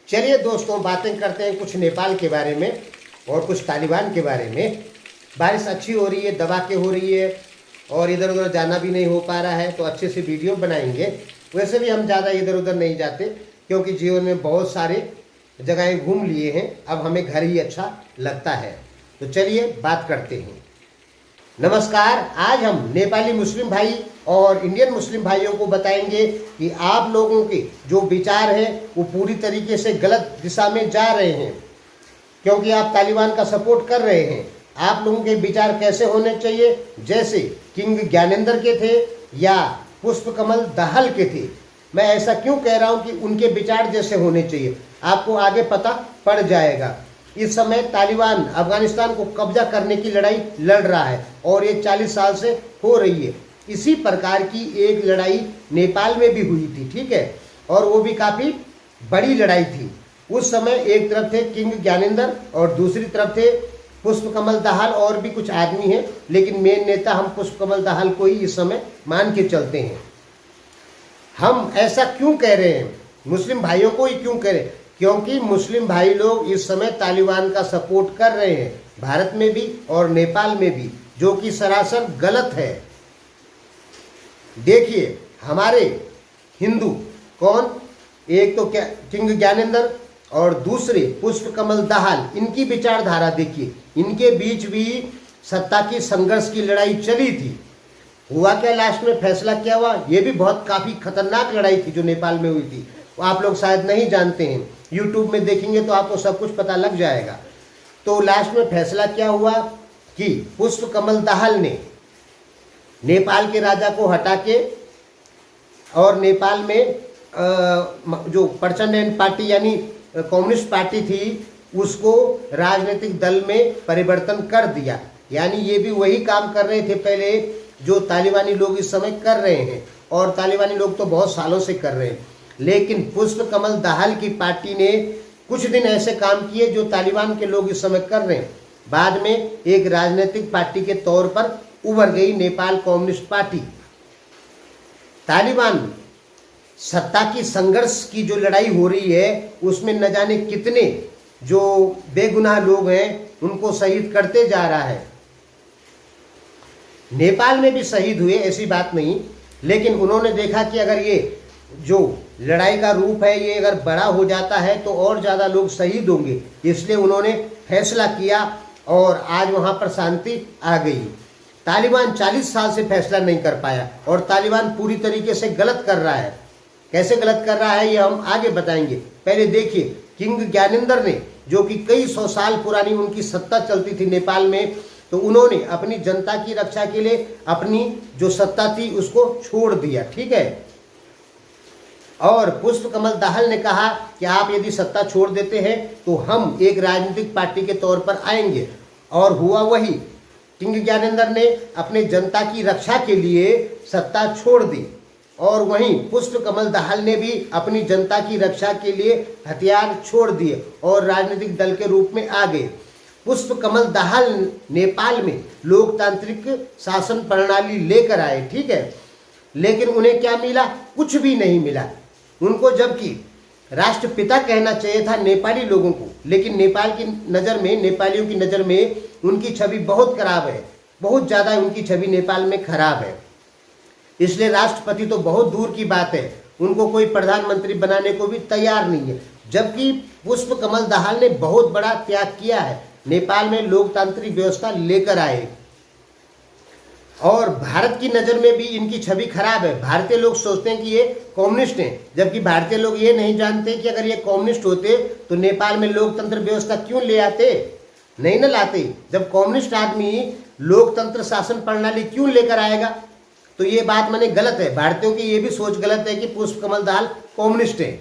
चलिए दोस्तों, बातें करते हैं कुछ नेपाल के बारे में और कुछ तालिबान के बारे में। बारिश अच्छी हो रही है, दबा के हो रही है और इधर उधर जाना भी नहीं हो पा रहा है, तो अच्छे से वीडियो बनाएंगे। वैसे भी हम ज़्यादा इधर उधर नहीं जाते क्योंकि जीवन में बहुत सारे जगहें घूम लिए हैं, अब हमें घर ही अच्छा लगता है। तो चलिए बात करते हैं। नमस्कार, आज हम नेपाली मुस्लिम भाई और इंडियन मुस्लिम भाइयों को बताएंगे कि आप लोगों के जो विचार हैं वो पूरी तरीके से गलत दिशा में जा रहे हैं, क्योंकि आप तालिबान का सपोर्ट कर रहे हैं। आप लोगों के विचार कैसे होने चाहिए, जैसे किंग ज्ञानेंद्र के थे या पुष्पकमल दाहाल के थे। मैं ऐसा क्यों कह रहा हूँ कि उनके विचार जैसे होने चाहिए, आपको आगे पता पड़ जाएगा। इस समय तालिबान अफगानिस्तान को कब्जा करने की लड़ाई लड़ रहा है और ये 40 साल से हो रही है। इसी प्रकार की एक लड़ाई नेपाल में भी हुई थी, ठीक है, और वो भी काफ़ी बड़ी लड़ाई थी। उस समय एक तरफ थे किंग ज्ञानेंद्र और दूसरी तरफ थे पुष्पकमल दाहाल, और भी कुछ आदमी हैं, लेकिन मेन नेता हम पुष्पकमल दाहाल को ही इस समय मान के चलते हैं। हम ऐसा क्यों कह रहे हैं, मुस्लिम भाइयों को ही क्यों कह रहे हैं, क्योंकि मुस्लिम भाई लोग इस समय तालिबान का सपोर्ट कर रहे हैं, भारत में भी और नेपाल में भी, जो कि सरासर गलत है। देखिए, हमारे हिंदू कौन, एक तो क्या किंग ज्ञानेंद्र और दूसरे पुष्पकमल दाहाल, इनकी विचारधारा देखिए। इनके बीच भी सत्ता की संघर्ष की लड़ाई चली थी। हुआ क्या, लास्ट में फैसला क्या हुआ, ये भी बहुत काफ़ी खतरनाक लड़ाई थी जो नेपाल में हुई थी। आप लोग शायद नहीं जानते हैं, यूट्यूब में देखेंगे तो आपको सब कुछ पता लग जाएगा। तो लास्ट में फैसला क्या हुआ कि पुष्पकमल दाहाल ने नेपाल के राजा को हटा के और नेपाल में जो प्रचंड पार्टी यानी कम्युनिस्ट पार्टी थी उसको राजनीतिक दल में परिवर्तन कर दिया। यानी ये भी वही काम कर रहे थे पहले जो तालिबानी लोग इस समय कर रहे हैं, और तालिबानी लोग तो बहुत सालों से कर रहे हैं। लेकिन पुष्पकमल दाहाल की पार्टी ने कुछ दिन ऐसे काम किए जो तालिबान के लोग इस समय कर रहे हैं। बाद में एक राजनीतिक पार्टी के तौर पर उभर गई नेपाल कम्युनिस्ट पार्टी। तालिबान सत्ता की संघर्ष की जो लड़ाई हो रही है उसमें न जाने कितने जो बेगुनाह लोग हैं उनको शहीद करते जा रहा है। नेपाल में भी शहीद हुए, ऐसी बात नहीं, लेकिन उन्होंने देखा कि अगर ये जो लड़ाई का रूप है ये अगर बड़ा हो जाता है तो और ज़्यादा लोग शहीद होंगे, इसलिए उन्होंने फैसला किया और आज वहाँ पर शांति आ गई। तालिबान 40 साल से फैसला नहीं कर पाया और तालिबान पूरी तरीके से गलत कर रहा है। कैसे गलत कर रहा है ये हम आगे बताएंगे। पहले देखिए, किंग ज्ञानेंद्र ने, जो कि कई 100 साल पुरानी उनकी सत्ता चलती थी नेपाल में, तो उन्होंने अपनी जनता की रक्षा के लिए अपनी जो सत्ता थी उसको छोड़ दिया, ठीक है। और पुष्पकमल दाहाल ने कहा कि आप यदि सत्ता छोड़ देते हैं तो हम एक राजनीतिक पार्टी के तौर पर आएंगे, और हुआ वही। किंग ज्ञानेंद्र ने अपने जनता की रक्षा के लिए सत्ता छोड़ दी और वहीं पुष्पकमल दाहाल ने भी अपनी जनता की रक्षा के लिए हथियार छोड़ दिए और राजनीतिक दल के रूप में आ गए। पुष्पकमल दाहाल नेपाल में लोकतांत्रिक शासन प्रणाली लेकर आए, ठीक है, लेकिन उन्हें क्या मिला, कुछ भी नहीं मिला उनको, जबकि राष्ट्रपिता कहना चाहिए था नेपाली लोगों को। लेकिन नेपाल की नज़र में, नेपालियों की नज़र में उनकी छवि बहुत खराब है, बहुत ज़्यादा उनकी छवि नेपाल में खराब है। इसलिए राष्ट्रपति तो बहुत दूर की बात है, उनको कोई प्रधानमंत्री बनाने को भी तैयार नहीं है। जबकि पुष्पकमल दाहाल ने बहुत बड़ा त्याग किया है, नेपाल में लोकतांत्रिक व्यवस्था लेकर आए। और भारत की नज़र में भी इनकी छवि खराब है। भारतीय लोग सोचते हैं कि ये कम्युनिस्ट हैं, जबकि भारतीय लोग ये नहीं जानते कि अगर ये कम्युनिस्ट होते तो नेपाल में लोकतंत्र व्यवस्था क्यों ले आते, नहीं न लाते। जब कम्युनिस्ट आदमी लोकतंत्र शासन प्रणाली क्यों लेकर आएगा, तो ये बात माने गलत है। भारतीयों की ये भी सोच गलत है कि पुष्पकमल दाहाल कम्युनिस्ट है,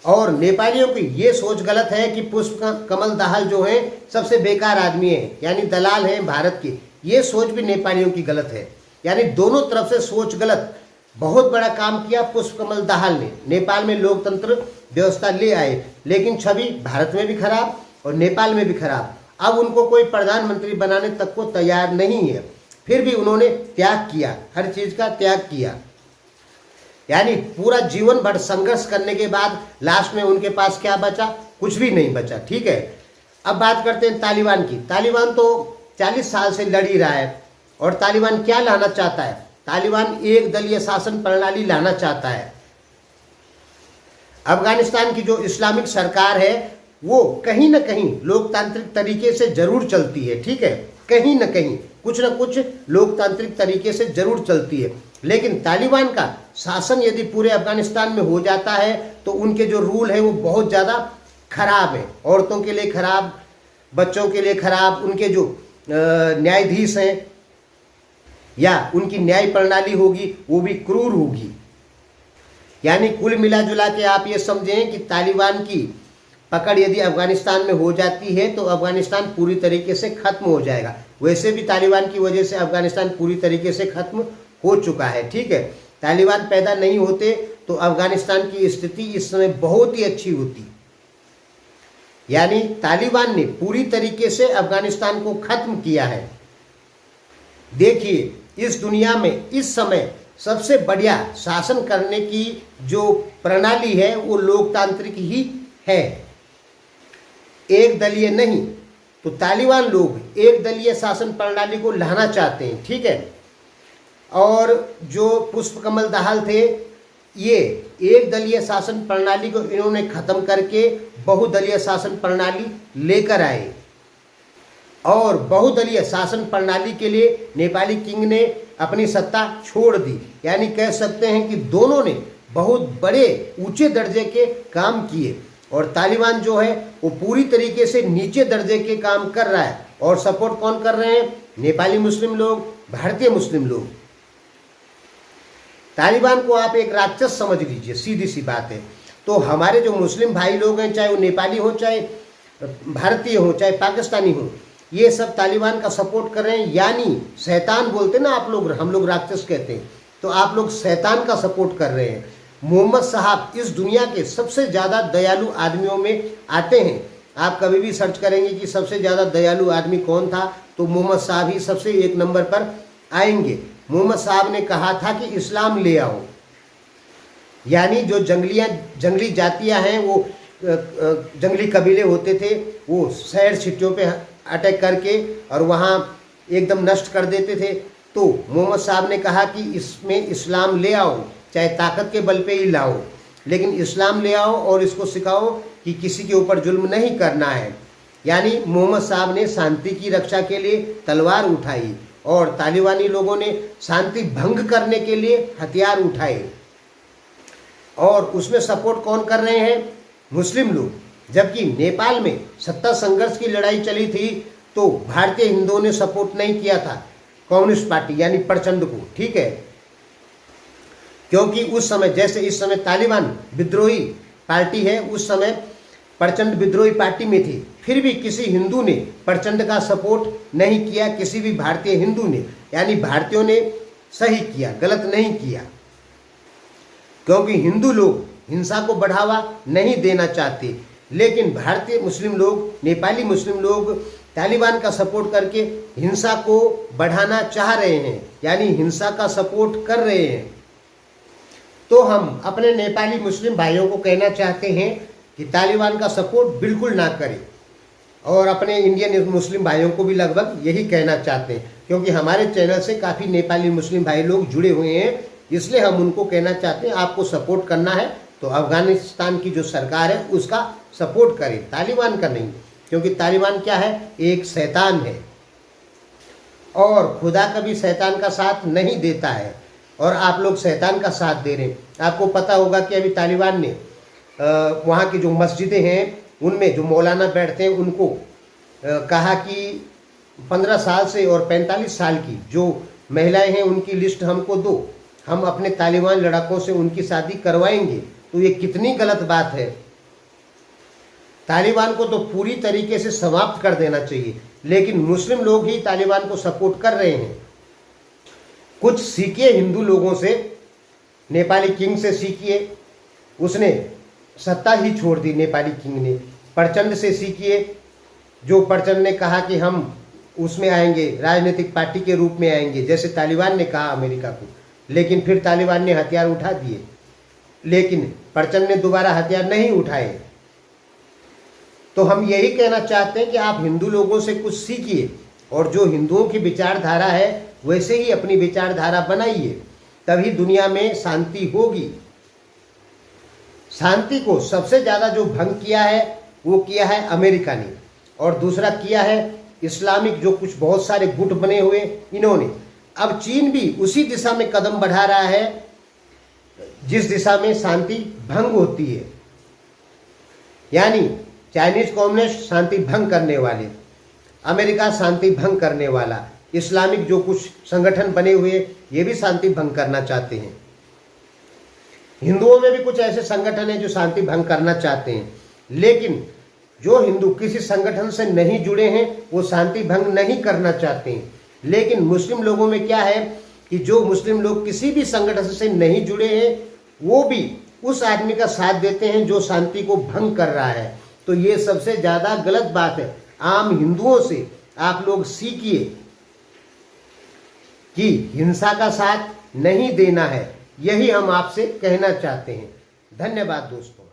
और नेपालियों की ये सोच गलत है कि पुष्पकमल दाहाल जो है सबसे बेकार आदमी है, यानी दलाल है भारत की। ये सोच भी नेपालियों की गलत है, यानी दोनों तरफ से सोच गलत। बहुत बड़ा काम किया पुष्पकमल दाहाल ने, नेपाल में लोकतंत्र व्यवस्था ले आए, लेकिन छवि भारत में भी खराब और नेपाल में भी खराब। अब उनको कोई प्रधानमंत्री बनाने तक को तैयार नहीं है, फिर भी उन्होंने त्याग किया, हर चीज़ का त्याग किया। यानी पूरा जीवन भर संघर्ष करने के बाद लास्ट में उनके पास क्या बचा? कुछ भी नहीं बचा। ठीक है, अब बात करते हैं तालिबान की। तालिबान तो 40 साल से लड़ ही रहा है, और तालिबान क्या लाना चाहता है? तालिबान एक दलीय शासन प्रणाली लाना चाहता है। अफगानिस्तान की जो इस्लामिक सरकार है वो कहीं ना कहीं लोकतांत्रिक तरीके से जरूर चलती है। ठीक है, कहीं ना कहीं कुछ ना कुछ लोकतांत्रिक तरीके से जरूर चलती है, लेकिन तालिबान का शासन यदि पूरे अफगानिस्तान में हो जाता है तो उनके जो रूल है वो बहुत ज़्यादा खराब है। औरतों के लिए खराब, बच्चों के लिए खराब, उनके जो न्यायाधीश हैं या उनकी न्याय प्रणाली होगी वो भी क्रूर होगी। यानी कुल मिला जुला के आप ये समझें कि तालिबान की पकड़ यदि अफगानिस्तान में हो जाती है तो अफगानिस्तान पूरी तरीके से खत्म हो जाएगा। वैसे भी तालिबान की वजह से अफगानिस्तान पूरी तरीके से खत्म हो चुका है। ठीक है, तालिबान पैदा नहीं होते तो अफगानिस्तान की स्थिति इस समय बहुत ही अच्छी होती। यानी तालिबान ने पूरी तरीके से अफगानिस्तान को खत्म किया है। देखिए, इस दुनिया में इस समय सबसे बढ़िया शासन करने की जो प्रणाली है वो लोकतांत्रिक ही है, एक दलीय नहीं। तो तालिबान लोग एक दलीय शासन प्रणाली को लाना चाहते हैं। ठीक है, और जो पुष्प कमल दहाल थे ये एक दलीय शासन प्रणाली को इन्होंने खत्म करके बहुदलीय शासन प्रणाली लेकर आए, और बहुदलीय शासन प्रणाली के लिए नेपाली किंग ने अपनी सत्ता छोड़ दी। यानी कह सकते हैं कि दोनों ने बहुत बड़े ऊंचे दर्जे के काम किए, और तालिबान जो है वो पूरी तरीके से नीचे दर्जे के काम कर रहा है। और सपोर्ट कौन कर रहे हैं? नेपाली मुस्लिम लोग, भारतीय मुस्लिम लोग। तालिबान को आप एक राक्षस समझ लीजिए, सीधी सी बात है। तो हमारे जो मुस्लिम भाई लोग हैं, चाहे वो नेपाली हो, चाहे भारतीय हो, चाहे पाकिस्तानी हो, ये सब तालिबान का सपोर्ट कर रहे हैं। यानी शैतान बोलते ना आप लोग, हम लोग राक्षस कहते हैं, तो आप लोग शैतान का सपोर्ट कर रहे हैं। मोहम्मद साहब इस दुनिया के सबसे ज़्यादा दयालु आदमियों में आते हैं। आप कभी भी सर्च करेंगे कि सबसे ज़्यादा दयालु आदमी कौन था, तो मोहम्मद साहब ही सबसे एक नंबर पर आएंगे। मोहम्मद साहब ने कहा था कि इस्लाम ले आओ। यानी जो जंगली जातियां हैं, वो जंगली कबीले होते थे, वो शहर सिटियों पे अटैक करके और वहाँ एकदम नष्ट कर देते थे। तो मोहम्मद साहब ने कहा कि इसमें इस्लाम ले आओ, चाहे ताकत के बल पे ही लाओ, लेकिन इस्लाम ले आओ और इसको सिखाओ कि किसी के ऊपर जुल्म नहीं करना है। यानी मोहम्मद साहब ने शांति की रक्षा के लिए तलवार उठाई, और तालिबानी लोगों ने शांति भंग करने के लिए हथियार उठाए। और उसमें सपोर्ट कौन कर रहे हैं? मुस्लिम लोग। जबकि नेपाल में सत्ता संघर्ष की लड़ाई चली थी तो भारतीय हिंदुओं ने सपोर्ट नहीं किया था कम्युनिस्ट पार्टी यानी प्रचंड को। ठीक है, क्योंकि उस समय जैसे इस समय तालिबान विद्रोही पार्टी है, उस समय प्रचंड विद्रोही पार्टी में थी, फिर भी किसी हिंदू ने प्रचंड का सपोर्ट नहीं किया, किसी भी भारतीय हिंदू ने। यानी भारतीयों ने सही किया, गलत नहीं किया, क्योंकि हिंदू लोग हिंसा को बढ़ावा नहीं देना चाहते। लेकिन भारतीय मुस्लिम लोग, नेपाली मुस्लिम लोग तालिबान का सपोर्ट करके हिंसा को बढ़ाना चाह रहे हैं, यानी हिंसा का सपोर्ट कर रहे हैं। तो हम अपने नेपाली मुस्लिम भाइयों को कहना चाहते हैं कि तालिबान का सपोर्ट बिल्कुल ना करें, और अपने इंडियन मुस्लिम भाइयों को भी लगभग यही कहना चाहते हैं, क्योंकि हमारे चैनल से काफ़ी नेपाली मुस्लिम भाई लोग जुड़े हुए हैं, इसलिए हम उनको कहना चाहते हैं आपको सपोर्ट करना है तो अफगानिस्तान की जो सरकार है उसका सपोर्ट करें, तालिबान का नहीं। क्योंकि तालिबान क्या है? एक शैतान है, और खुदा कभी शैतान का साथ नहीं देता है, और आप लोग शैतान का साथ दे रहे हैं। आपको पता होगा कि अभी तालिबान ने वहाँ की जो मस्जिदें हैं उनमें जो मौलाना बैठते हैं उनको कहा कि 15 साल से और 45 साल की जो महिलाएं हैं उनकी लिस्ट हमको दो, हम अपने तालिबान लड़ाकों से उनकी शादी करवाएंगे। तो ये कितनी गलत बात है। तालिबान को तो पूरी तरीके से समाप्त कर देना चाहिए, लेकिन मुस्लिम लोग ही तालिबान को सपोर्ट कर रहे हैं। कुछ सीखिए हिंदू लोगों से, नेपाली किंग से सीखिए, उसने सत्ता ही छोड़ दी नेपाली किंग ने। प्रचंड से सीखिए, जो प्रचंड ने कहा कि हम उसमें आएंगे, राजनीतिक पार्टी के रूप में आएंगे, जैसे तालिबान ने कहा अमेरिका को, लेकिन फिर तालिबान ने हथियार उठा दिए। लेकिन प्रचंड ने दोबारा हथियार नहीं उठाए। तो हम यही कहना चाहते हैं कि आप हिंदू लोगों से कुछ सीखिए और जो हिंदुओं की विचारधारा है वैसे ही अपनी विचारधारा बनाइए, तभी दुनिया में शांति होगी। शांति को सबसे ज़्यादा जो भंग किया है वो किया है अमेरिका ने, और दूसरा किया है इस्लामिक जो कुछ बहुत सारे गुट बने हुए इन्होंने। अब चीन भी उसी दिशा में कदम बढ़ा रहा है जिस दिशा में शांति भंग होती है, यानी चाइनीज कम्युनिस्ट शांति भंग करने वाले, अमेरिका शांति भंग करने वाला, इस्लामिक जो कुछ संगठन बने हुए ये भी शांति भंग करना चाहते हैं। हिंदुओं में भी कुछ ऐसे संगठन हैं जो शांति भंग करना चाहते हैं, लेकिन जो हिंदू किसी संगठन से नहीं जुड़े हैं वो शांति भंग नहीं करना चाहते हैं। लेकिन मुस्लिम लोगों में क्या है कि जो मुस्लिम लोग किसी भी संगठन से नहीं जुड़े हैं वो भी उस आदमी का साथ देते हैं जो शांति को भंग कर रहा है। तो ये सबसे ज़्यादा गलत बात है। आम हिंदुओं से आप लोग सीखिए कि हिंसा का साथ नहीं देना है, यही हम आपसे कहना चाहते हैं। धन्यवाद दोस्तों।